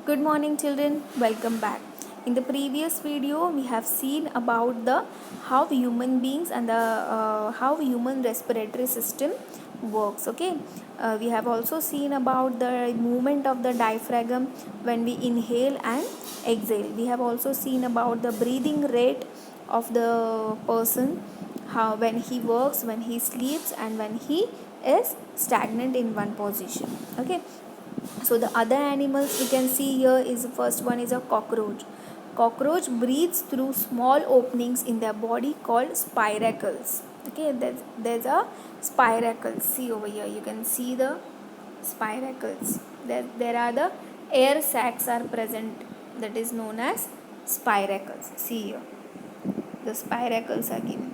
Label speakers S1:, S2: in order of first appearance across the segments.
S1: Good morning children, welcome back. In the previous video we have seen about the how human beings and the how human respiratory system works. Okay, we have also seen about the movement of the diaphragm when we inhale and exhale. We have also seen about the breathing rate of the person, how when he works, when he sleeps, and when he is stagnant in one position. Okay, so the other animals we can see here is the first one is a cockroach breathes through small openings in their body called spiracles. Okay, there's a spiracles, see over here, you can see the spiracles. There are the air sacs are present, that is known as spiracles. See here, the spiracles are given.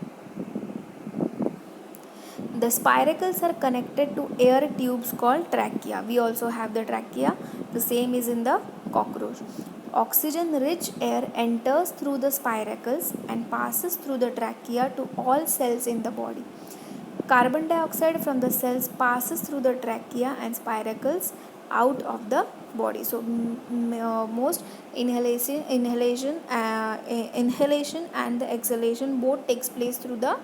S1: The spiracles are connected to air tubes called trachea. We also have the trachea. The same is in the cockroach. Oxygen rich air enters through the spiracles and passes through the trachea to all cells in the body. Carbon dioxide from the cells passes through the trachea and spiracles out of the body. So most inhalation and the exhalation both takes place through the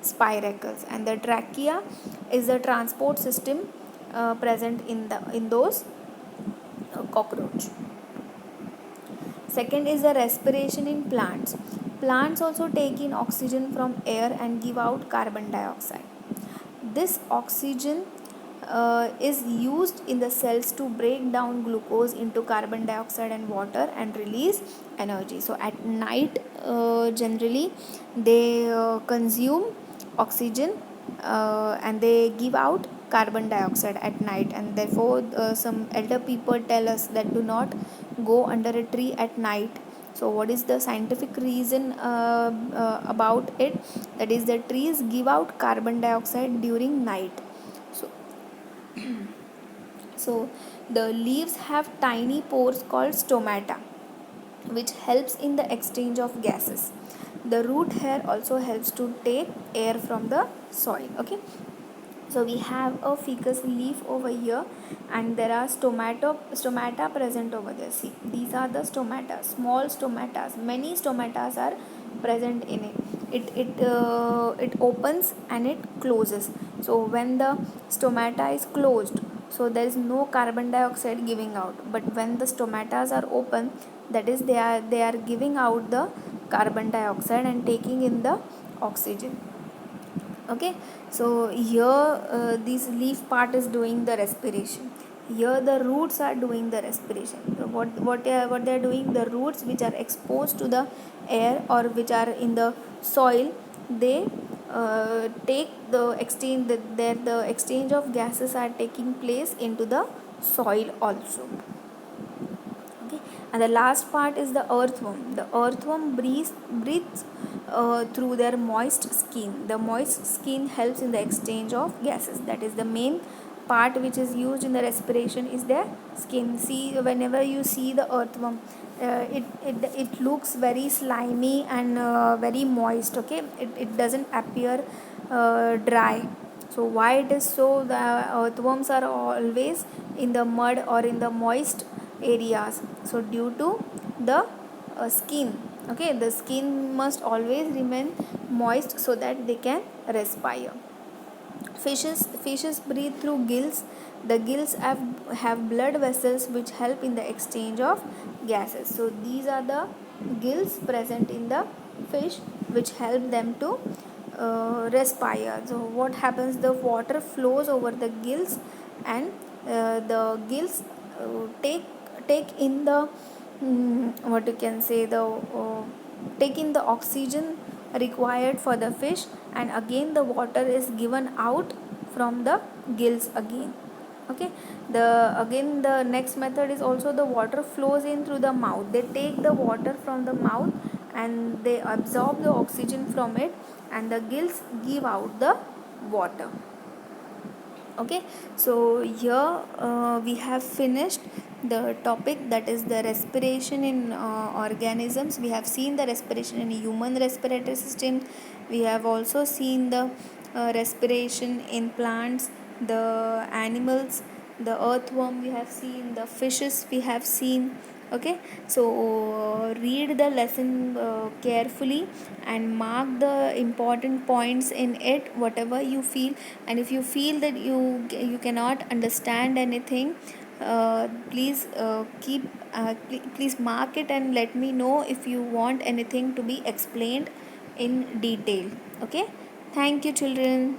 S1: spiracles, and the trachea is the transport system present in those cockroach. Second is the respiration in plants. Plants also take in oxygen from air and give out carbon dioxide. This oxygen is used in the cells to break down glucose into carbon dioxide and water and release energy. So at night, generally they consume oxygen and they give out carbon dioxide at night, and therefore some elder people tell us that do not go under a tree at night. So what is the scientific reason about it? That is, the trees give out carbon dioxide during night. So so the leaves have tiny pores called stomata, which helps in the exchange of gases. The root hair also helps to take air from the soil. Okay, so we have a ficus leaf over here, and there are stomata present over there. See, these are the stomata, small stomatas. Many stomatas are present in it. It opens and it closes. So when the stomata is closed, so there is no carbon dioxide giving out. But when the stomatas are open, that is they are giving out the carbon dioxide and taking in the oxygen. Okay, so here this leaf part is doing the respiration. Here the roots are doing the respiration. So what they are doing, the roots which are exposed to the air or which are in the soil, they take the exchange, the exchange of gases are taking place into the soil also. Okay, and the last part is the earthworm. The earthworm breathes through their moist skin. The moist skin helps in the exchange of gases. That is the main part which is used in the respiration is their skin. See, whenever you see the earthworm, it looks very slimy and very moist. Okay, it doesn't appear dry. So why it is so? The earthworms are always in the mud or in the moist areas. So due to the skin, okay, the skin must always remain moist so that they can respire. Fishes breathe through gills. The gills have blood vessels which help in the exchange of gases. So these are the gills present in the fish which help them to respire. So what happens, the water flows over the gills, and the gills take in the what you can say, the take in the oxygen required for the fish, and again the water is given out from the gills again. Okay, the next method is also the water flows in through the mouth. They take the water from the mouth and they absorb the oxygen from it, and the gills give out the water. Okay, so here we have finished the topic, that is the respiration in organisms. We have seen the respiration in human respiratory system. We have also seen the respiration in plants, the animals, the earthworm we have seen, the fishes we have seen, Okay, so read the lesson carefully and mark the important points in it, whatever you feel. And if you feel that you cannot understand anything, please please mark it and let me know if you want anything to be explained in detail. Okay, thank you children.